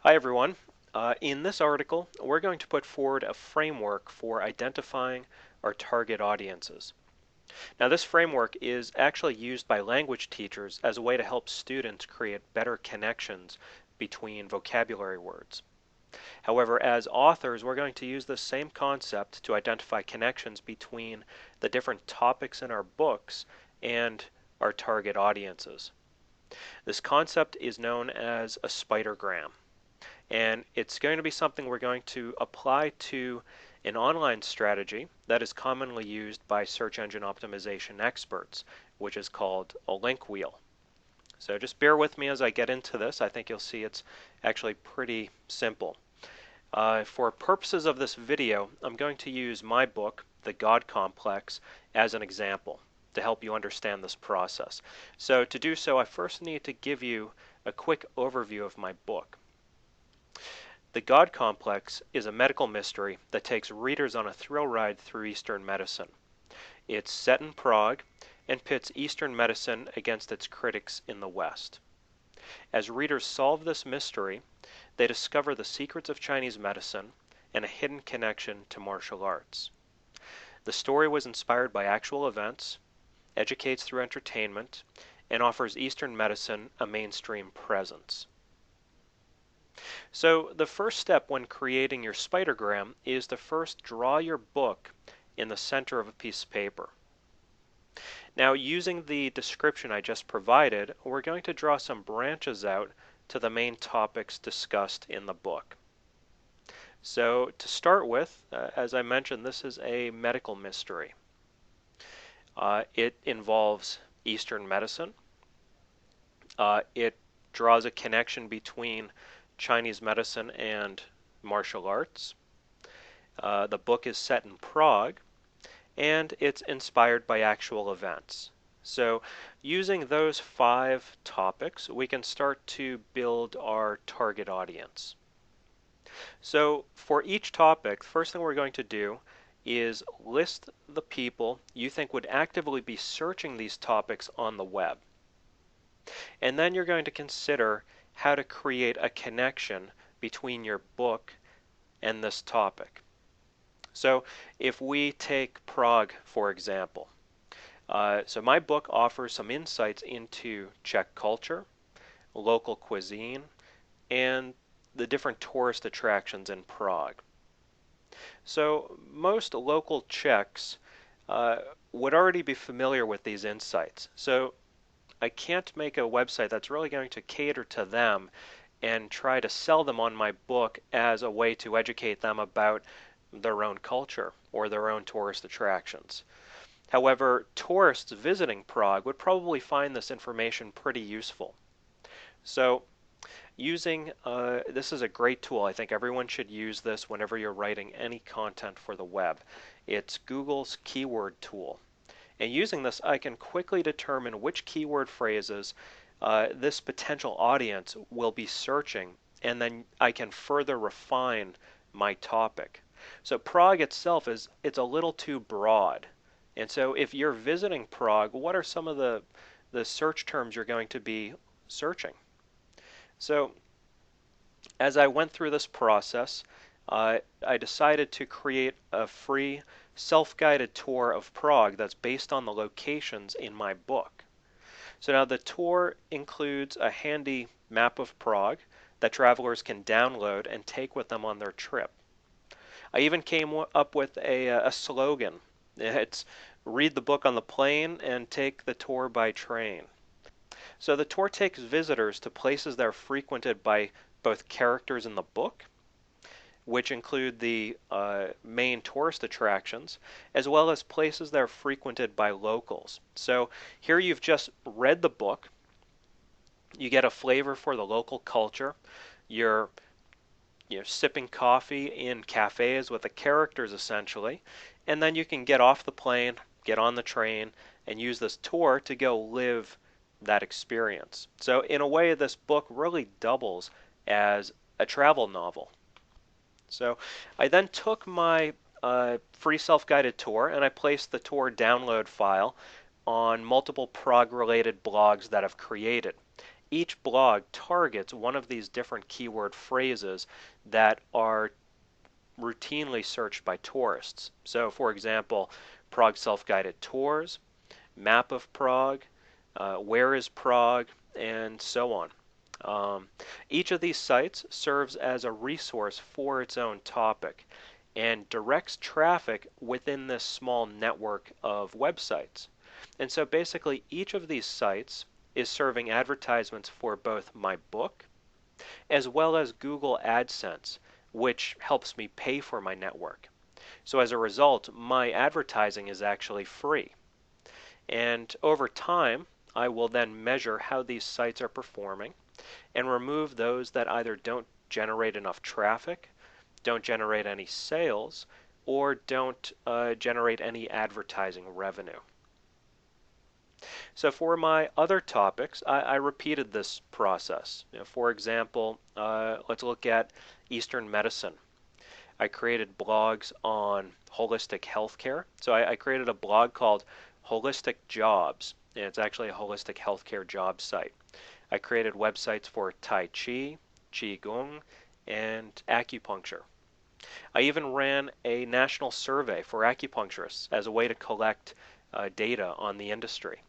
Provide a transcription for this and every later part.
Hi everyone. In this article, we're going to put forward a framework for identifying our target audiences. Now, this framework is actually used by language teachers as a way to help students create better connections between vocabulary words. However, as authors, we're going to use this same concept to identify connections between the different topics in our books and our target audiences. This concept is known as a spidergram. And it's going to be something we're going to apply to an online strategy that is commonly used by search engine optimization experts, which is called a link wheel. So just bear with me as I get into this. I think you'll see it's actually pretty simple. For purposes of this video, I'm going to use my book, The God Complex, as an example to help you understand this process. So to do so, I first need to give you a quick overview of my book. The God Complex is a medical mystery that takes readers on a thrill ride through Eastern medicine. It's set in Prague and pits Eastern medicine against its critics in the West. As readers solve this mystery, they discover the secrets of Chinese medicine and a hidden connection to martial arts. The story was inspired by actual events, educates through entertainment, and offers Eastern medicine a mainstream presence. So the first step when creating your spidergram is to first draw your book in the center of a piece of paper. Now, using the description I just provided, we're going to draw some branches out to the main topics discussed in the book. So to start with, as I mentioned, this is a medical mystery. It involves Eastern medicine. It draws a connection between Chinese medicine and martial arts. The book is set in Prague, and it's inspired by actual events. So using those 5 topics, we can start to build our target audience. So for each topic, the first thing we're going to do is list the people you think would actively be searching these topics on the web. And then you're going to consider how to create a connection between your book and this topic. So if we take Prague, for example, so my book offers some insights into Czech culture, local cuisine, and the different tourist attractions in Prague. So most local Czechs would already be familiar with these insights. So I can't make a website that's really going to cater to them and try to sell them on my book as a way to educate them about their own culture or their own tourist attractions. However, tourists visiting Prague would probably find this information pretty useful. So this is a great tool. I think everyone should use this whenever you're writing any content for the web. It's Google's keyword tool. And using this, I can quickly determine which keyword phrases this potential audience will be searching, and then I can further refine my topic. So Prague itself it's a little too broad. And so if you're visiting Prague, what are some of the search terms you're going to be searching? So as I went through this process, I decided to create a free self-guided tour of Prague that's based on the locations in my book. So now the tour includes a handy map of Prague that travelers can download and take with them on their trip. I even came up with a slogan. It's read the book on the plane and take the tour by train. So the tour takes visitors to places that are frequented by both characters in the book, which include the main tourist attractions, as well as places that are frequented by locals. So here you've just read the book. You get a flavor for the local culture. You're sipping coffee in cafes with the characters essentially, and then you can get off the plane, get on the train, and use this tour to go live that experience. So in a way, this book really doubles as a travel novel. So I then took my free self-guided tour and I placed the tour download file on multiple Prague-related blogs that I've created. each blog targets one of these different keyword phrases that are routinely searched by tourists. So, for example, Prague self-guided tours, map of Prague, where is Prague, and so on. Um, each of these sites serves as a resource for its own topic and directs traffic within this small network of websites. And so basically, each of these sites is serving advertisements for both my book as well as Google AdSense, which helps me pay for my network. So as a result, my advertising is actually free. And over time, I will then measure how these sites are performing and remove those that either don't generate enough traffic, don't generate any sales, or don't generate any advertising revenue. So for my other topics, I repeated this process. For example, let's look at Eastern medicine. I created blogs on holistic healthcare. So I created a blog called Holistic Jobs, and it's actually a holistic healthcare job site. I created websites for Tai Chi, Qigong, and acupuncture. I even ran a national survey for acupuncturists as a way to collect data on the industry.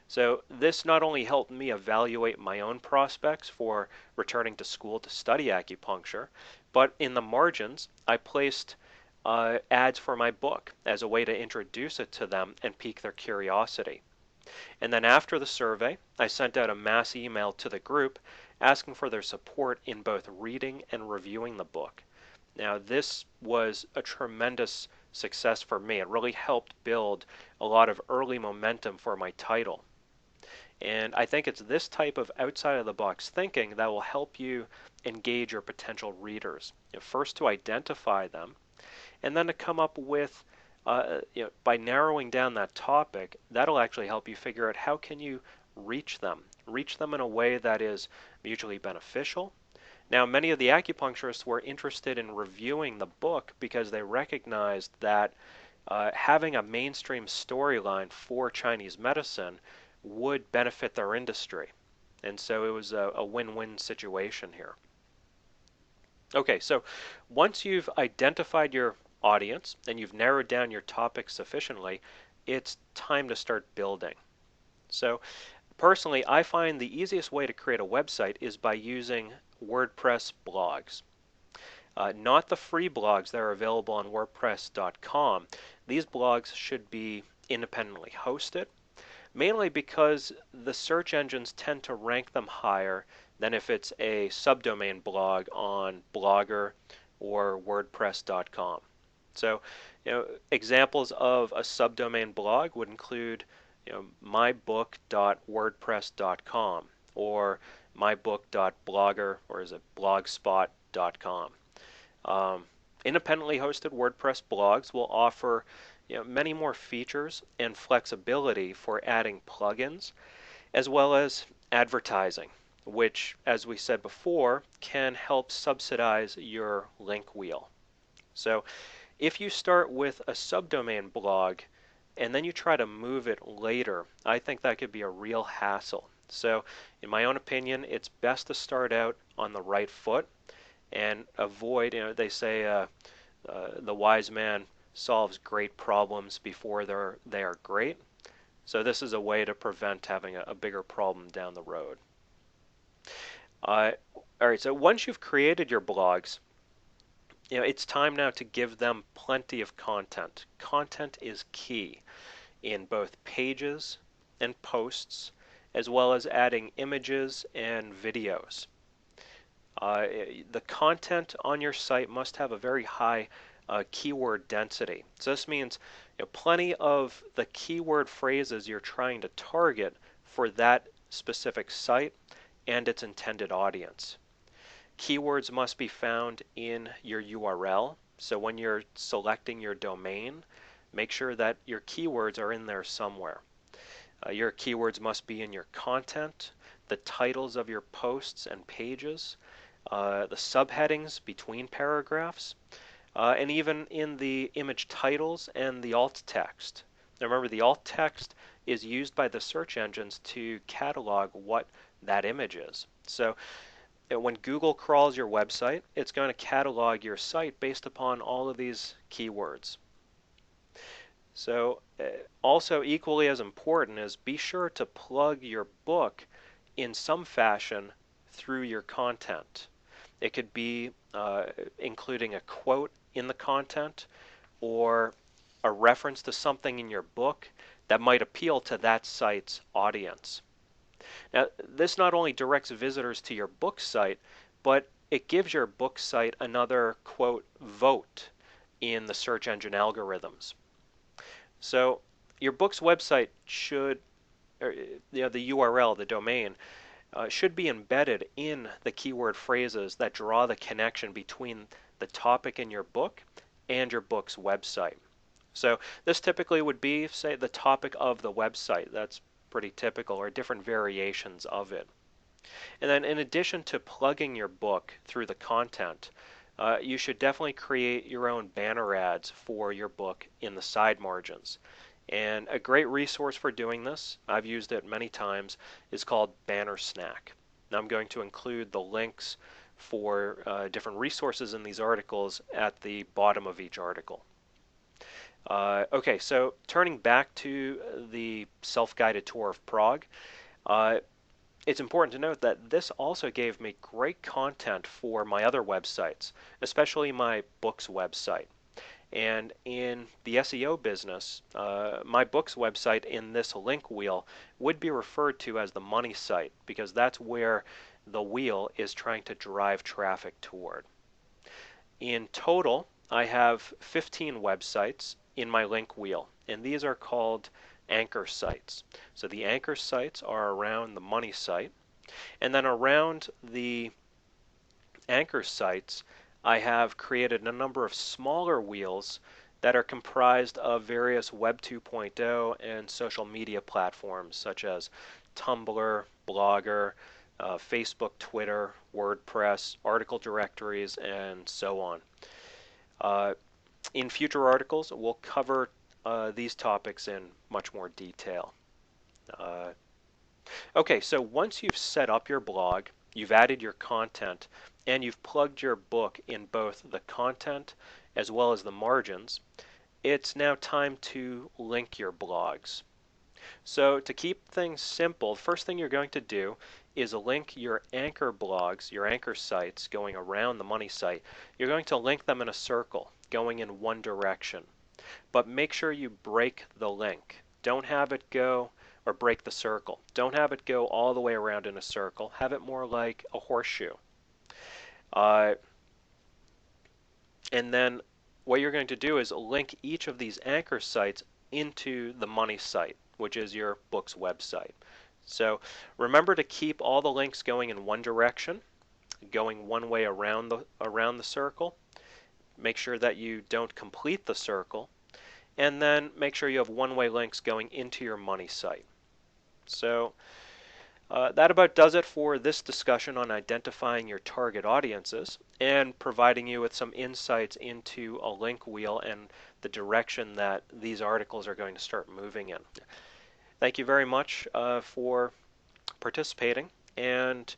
So this not only helped me evaluate my own prospects for returning to school to study acupuncture, but in the margins, I placed ads for my book as a way to introduce it to them and pique their curiosity. And then after the survey, I sent out a mass email to the group asking for their support in both reading and reviewing the book. Now, this was a tremendous success for me. It really helped build a lot of early momentum for my title. And I think it's this type of outside of the box thinking that will help you engage your potential readers. First to identify them, and then to come up with, by narrowing down that topic, that'll actually help you figure out how can you reach them in a way that is mutually beneficial. Now, many of the acupuncturists were interested in reviewing the book because they recognized that having a mainstream storyline for Chinese medicine would benefit their industry. And so it was a win-win situation here. Okay, so once you've identified your audience and you've narrowed down your topic sufficiently, it's time to start building. So personally, I find the easiest way to create a website is by using WordPress blogs. Not the free blogs that are available on WordPress.com. These blogs should be independently hosted, mainly because the search engines tend to rank them higher than if it's a subdomain blog on Blogger or WordPress.com. So, examples of a subdomain blog would include, mybook.wordpress.com or mybook.blogger, or is it blogspot.com. Independently hosted WordPress blogs will offer many more features and flexibility for adding plugins, as well as advertising, which, as we said before, can help subsidize your link wheel. So if you start with a subdomain blog and then you try to move it later, I think that could be a real hassle. So in my own opinion, it's best to start out on the right foot and avoid, they say the wise man solves great problems before they are great. So this is a way to prevent having a bigger problem down the road. All right, so once you've created your blogs, it's time now to give them plenty of content. Content is key in both pages and posts, as well as adding images and videos. The content on your site must have a very high keyword density. So this means plenty of the keyword phrases you're trying to target for that specific site and its intended audience. Keywords must be found in your URL. So when you're selecting your domain, make sure that your keywords are in there somewhere. Your keywords must be in your content, the titles of your posts and pages, the subheadings between paragraphs, and even in the image titles and the alt text. Now remember, the alt text is used by the search engines to catalog what that image is. So when Google crawls your website, it's going to catalog your site based upon all of these keywords. So also equally as important is be sure to plug your book in some fashion through your content. It could be including a quote in the content or a reference to something in your book that might appeal to that site's audience. Now, this not only directs visitors to your book site, but it gives your book site another, quote, vote in the search engine algorithms. So your book's website should, or, the URL, the domain, should be embedded in the keyword phrases that draw the connection between the topic in your book and your book's website. So this typically would be, say, the topic of the website. That's pretty typical, or different variations of it. And then in addition to plugging your book through the content, you should definitely create your own banner ads for your book in the side margins. And a great resource for doing this, I've used it many times, is called Banner Snack. Now I'm going to include the links for different resources in these articles at the bottom of each article. Okay, so turning back to the self-guided tour of Prague, it's important to note that this also gave me great content for my other websites, especially my books website. And in the SEO business, my books website in this link wheel would be referred to as the money site because that's where the wheel is trying to drive traffic toward. In total, I have 15 websites in my link wheel, and these are called anchor sites. So the anchor sites are around the money site, and then around the anchor sites, I have created a number of smaller wheels that are comprised of various Web 2.0 and social media platforms such as Tumblr, Blogger, Facebook, Twitter, WordPress, article directories, and so on. In future articles, we'll cover these topics in much more detail. Okay, so once you've set up your blog, you've added your content, and you've plugged your book in both the content as well as the margins, it's now time to link your blogs. So to keep things simple, the first thing you're going to do is link your anchor blogs, your anchor sites going around the money site. You're going to link them in a circle, going in one direction. But make sure you break the link. Don't have it go, or break the circle. Don't have it go all the way around in a circle. Have it more like a horseshoe. And then what you're going to do is link each of these anchor sites into the money site, which is your book's website. So remember to keep all the links going in one direction, going one way around the circle. Make sure that you don't complete the circle, and then make sure you have one-way links going into your money site. So that about does it for this discussion on identifying your target audiences and providing you with some insights into a link wheel and the direction that these articles are going to start moving in. Thank you very much for participating, and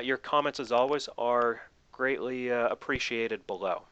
your comments as always are greatly appreciated below.